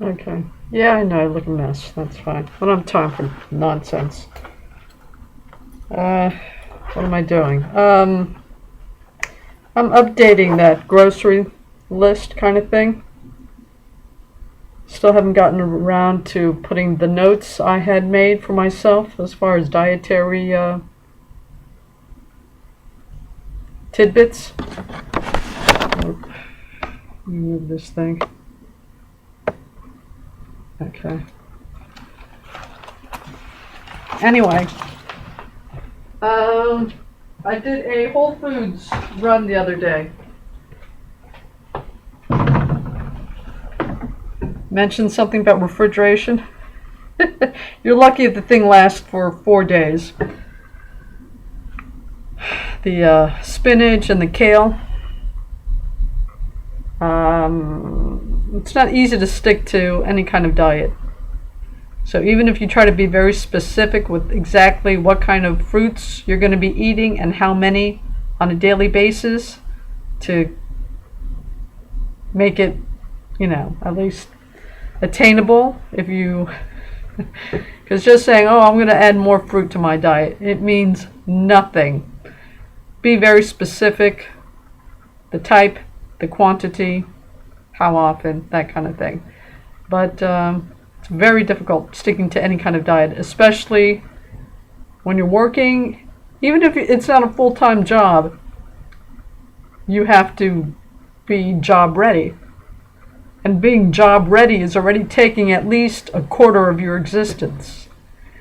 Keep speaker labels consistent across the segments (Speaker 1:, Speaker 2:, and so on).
Speaker 1: Okay. Yeah, I know I look a mess. That's fine. I don't have time for nonsense. What am I doing? I'm updating that grocery list kind of thing. Still haven't gotten around to putting the notes I had made for myself as far as dietary tidbits. Move this thing. Okay. Anyway, I did a Whole Foods run the other day. Mentioned something about refrigeration. You're lucky if the thing lasts for 4 days. The spinach and the kale. It's not easy to stick to any kind of diet. So even if you try to be very specific with exactly what kind of fruits you're going to be eating and how many on a daily basis to make it, at least attainable, if you, because just saying, oh, I'm going to add more fruit to my diet, it means nothing. Be very specific, the type, the quantity, how often, that kind of thing. But it's very difficult sticking to any kind of diet, especially when you're working. Even if it's not a full-time job, you have to be job ready. And being job ready is already taking at least a quarter of your existence.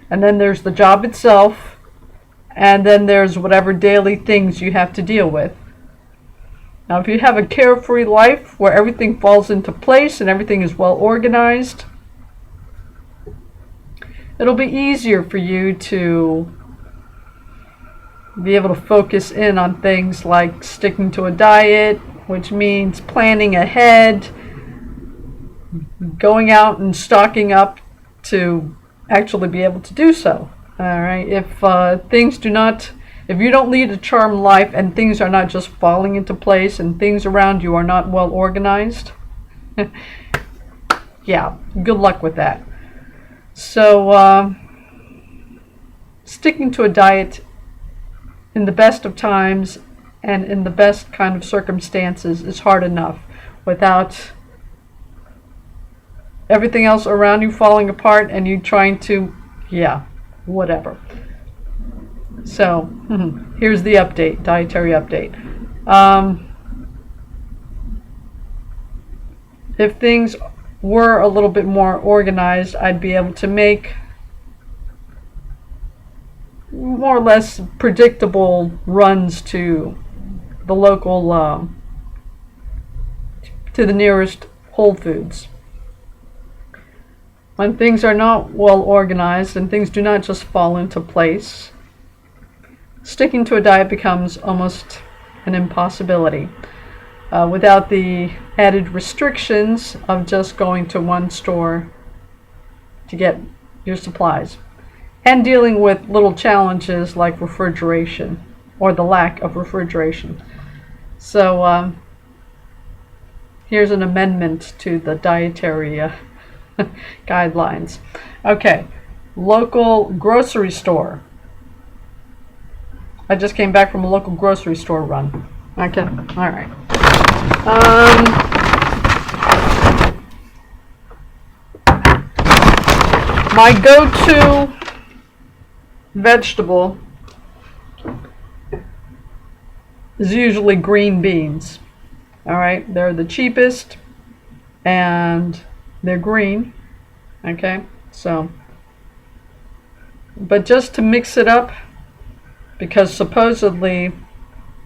Speaker 1: And then there's the job itself, and then there's whatever daily things you have to deal with. Now, if you have a carefree life where everything falls into place and everything is well organized, it'll be easier for you to be able to focus in on things like sticking to a diet, which means planning ahead, going out and stocking up to actually be able to do so. All right. If you don't lead a charmed life and things are not just falling into place and things around you are not well organized, yeah, good luck with that. So, sticking to a diet in the best of times and in the best kind of circumstances is hard enough without everything else around you falling apart and you trying to, whatever. So, here's the update, dietary update. If things were a little bit more organized, I'd be able to make more or less predictable runs to the local, to the nearest Whole Foods. When things are not well organized and things do not just fall into place, sticking to a diet becomes almost an impossibility without the added restrictions of just going to one store to get your supplies and dealing with little challenges like refrigeration or the lack of refrigeration. So here's an amendment to the dietary guidelines. Okay, local grocery store. I just came back from a local grocery store run. Okay, all right. My go-to vegetable is usually green beans. All right, they're the cheapest and they're green. Okay, so, but just to mix it up, because supposedly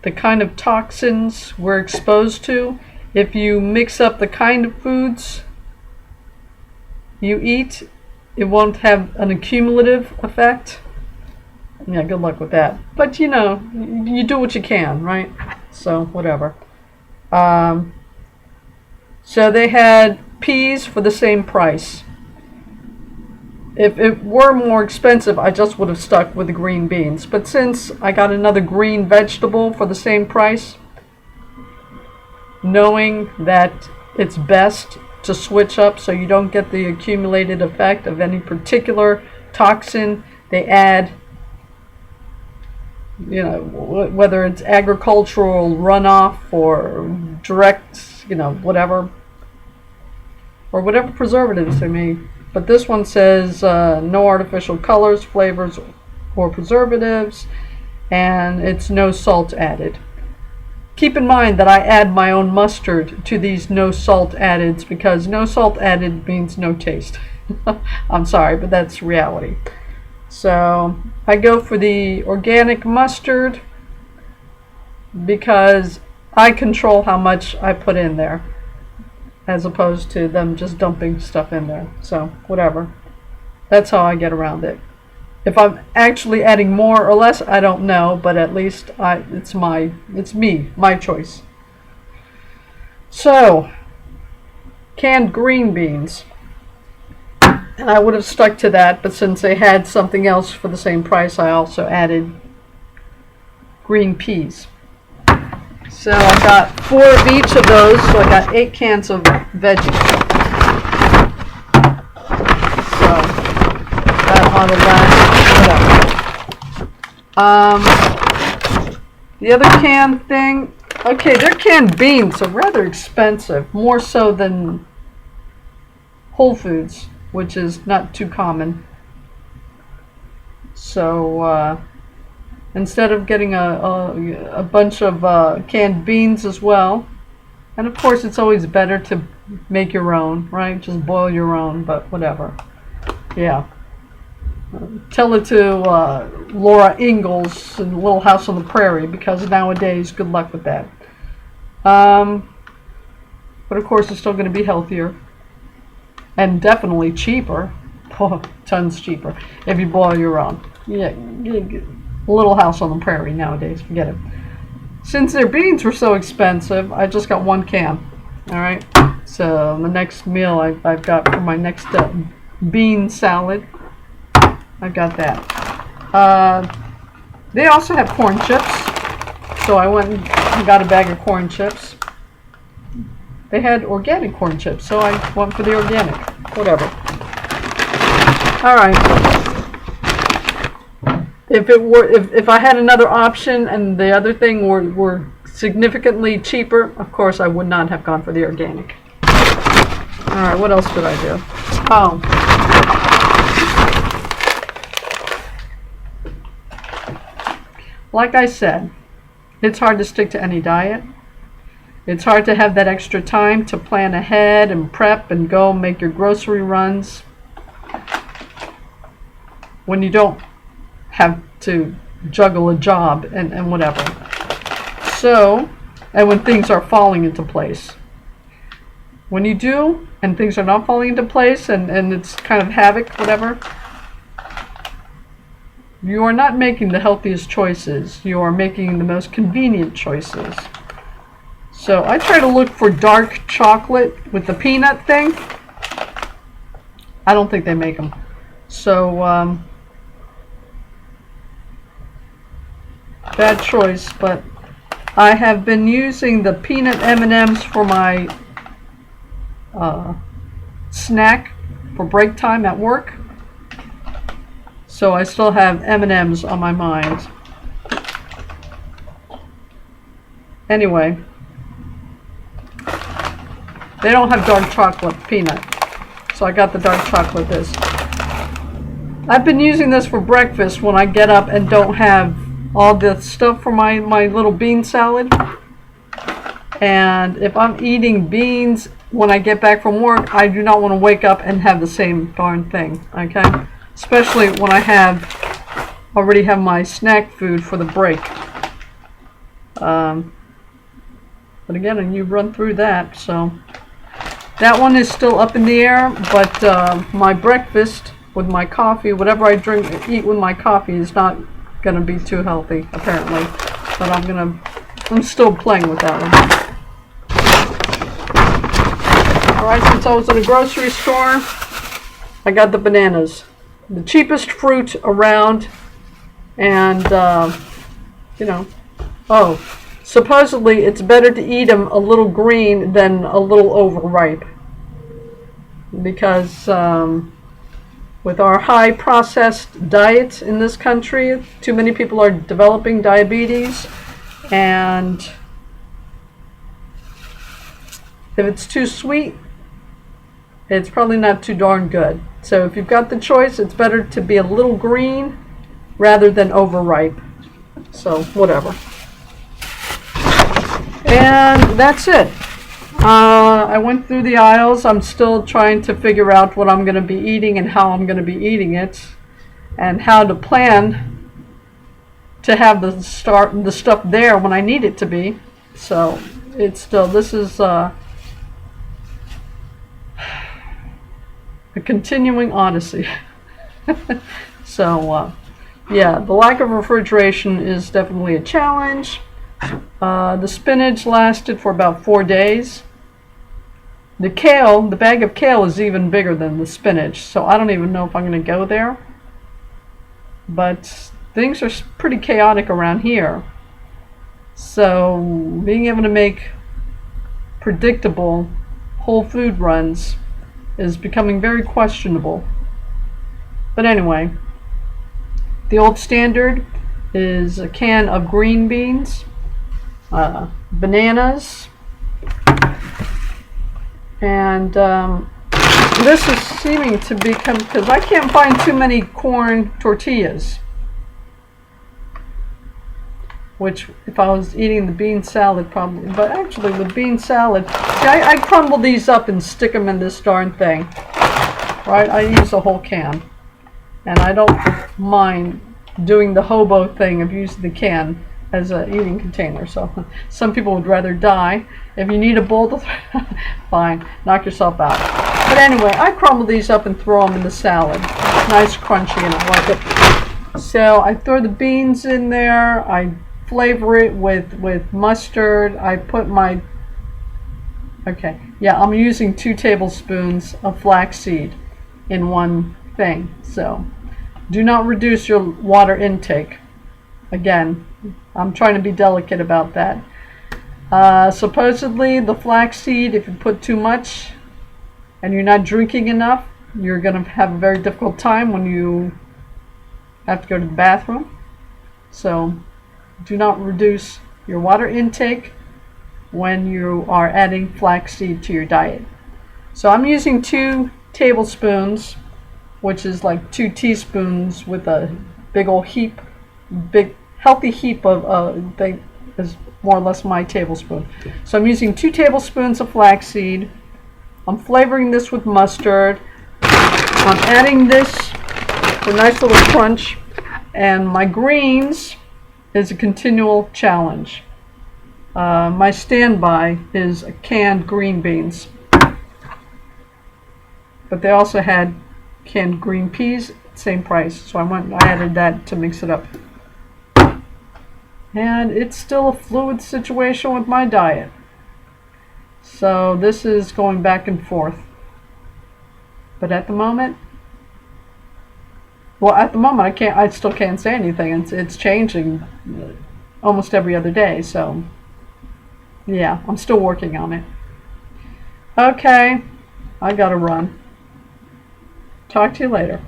Speaker 1: the kind of toxins we're exposed to, if you mix up the kind of foods you eat, it won't have an accumulative effect. Yeah, good luck with that. But you do what you can, right? So, whatever. So they had peas for the same price. If it were more expensive, I just would have stuck with the green beans. But since I got another green vegetable for the same price, knowing that it's best to switch up so you don't get the accumulated effect of any particular toxin they add. You know, whether it's agricultural runoff or direct, you know, whatever, or whatever preservatives they may. But this one says no artificial colors, flavors, or preservatives, and it's no salt added. Keep in mind that I add my own mustard to these no salt addeds because no salt added means no taste. I'm sorry, but that's reality. So I go for the organic mustard because I control how much I put in there, as opposed to them just dumping stuff in there. So whatever. That's how I get around it. If I'm actually adding more or less, I don't know, but at least it's me, my choice. So, canned green beans. And I would have stuck to that, but since they had something else for the same price, I also added green peas. So I got 4 of each of those, so I got 8 cans of veggies. So that ought to last, whatever. The other can thing, okay, their canned beans are rather expensive, more so than Whole Foods, which is not too common. So instead of getting a bunch of canned beans as well, and of course it's always better to make your own, right? Just boil your own, but whatever. Yeah. Tell it to Laura Ingalls in Little House on the Prairie, because nowadays, good luck with that. But of course it's still going to be healthier. And definitely cheaper. Oh, tons cheaper if you boil your own. Yeah, Little House on the Prairie nowadays, forget it. Since their beans were so expensive, I just got 1 can. Alright, so the next meal I've got for my next bean salad, I've got that. They also have corn chips, so I went and got a bag of corn chips. They had organic corn chips, so I went for the organic. Whatever. Alright. If I had another option and the other thing were significantly cheaper, of course I would not have gone for the organic. Alright, what else did I do? Oh. Like I said, it's hard to stick to any diet. It's hard to have that extra time to plan ahead and prep and go make your grocery runs when you don't have to juggle a job and whatever. So, and when things are falling into place. When you do, and things are not falling into place, and it's kind of havoc, whatever, you are not making the healthiest choices. You are making the most convenient choices. So I try to look for dark chocolate with the peanut thing. I don't think they make them. So, bad choice, but I have been using the peanut M&Ms for my snack for break time at work. So I still have M&Ms on my mind. Anyway. They don't have dark chocolate peanut, so I got the dark chocolate this. I've been using this for breakfast when I get up and don't have all the stuff for my little bean salad. And if I'm eating beans when I get back from work, I do not want to wake up and have the same darn thing, okay? Especially when I already have my snack food for the break. But again, you run through that, so... That one is still up in the air, but my breakfast with my coffee, whatever I eat with my coffee is not going to be too healthy, apparently. But I'm still playing with that one. Alright, since I was in a grocery store, I got the bananas. The cheapest fruit around, and, supposedly it's better to eat them a little green than a little overripe. because with our high processed diet in this country, too many people are developing diabetes, and if it's too sweet, it's probably not too darn good. So if you've got the choice, it's better to be a little green rather than overripe. So whatever. And that's it. I went through the aisles. I'm still trying to figure out what I'm going to be eating and how I'm going to be eating it, and how to plan to have the stuff there when I need it to be. So it's still, this is a continuing odyssey. So yeah, the lack of refrigeration is definitely a challenge. The spinach lasted for about 4 days. The kale, the bag of kale is even bigger than the spinach, so I don't even know if I'm going to go there. But things are pretty chaotic around here. So being able to make predictable whole food runs is becoming very questionable. But anyway, the old standard is a can of green beans, bananas, and this is seeming to become, because I can't find too many corn tortillas, which if I was eating the bean salad probably, but actually with bean salad, see, I crumble these up and stick them in this darn thing, right? I use a whole can, and I don't mind doing the hobo thing of using the can as an eating container. So some people would rather die. If you need a bowl to fine, knock yourself out. But anyway, I crumble these up and throw them in the salad. Nice crunchy, and I like it. So I throw the beans in there. I flavor it with mustard. I put my, okay, yeah, I'm using 2 tablespoons of flaxseed in one thing. So do not reduce your water intake. Again, I'm trying to be delicate about that. Supposedly the flaxseed, if you put too much and you're not drinking enough, you're going to have a very difficult time when you have to go to the bathroom. So do not reduce your water intake when you are adding flaxseed to your diet. So I'm using 2 tablespoons, which is like 2 teaspoons with a big old heap, big healthy heap of they is more or less my tablespoon. So I'm using 2 tablespoons of flaxseed. I'm flavoring this with mustard. I'm adding this for a nice little crunch, and my greens is a continual challenge. My standby is canned green beans, but they also had canned green peas, same price, so I added that to mix it up. And it's still a fluid situation with my diet, so this is going back and forth. But at the moment, well, at the moment I still can't say anything. It's changing almost every other day, so yeah, I'm still working on it. Okay, I gotta run. Talk to you later.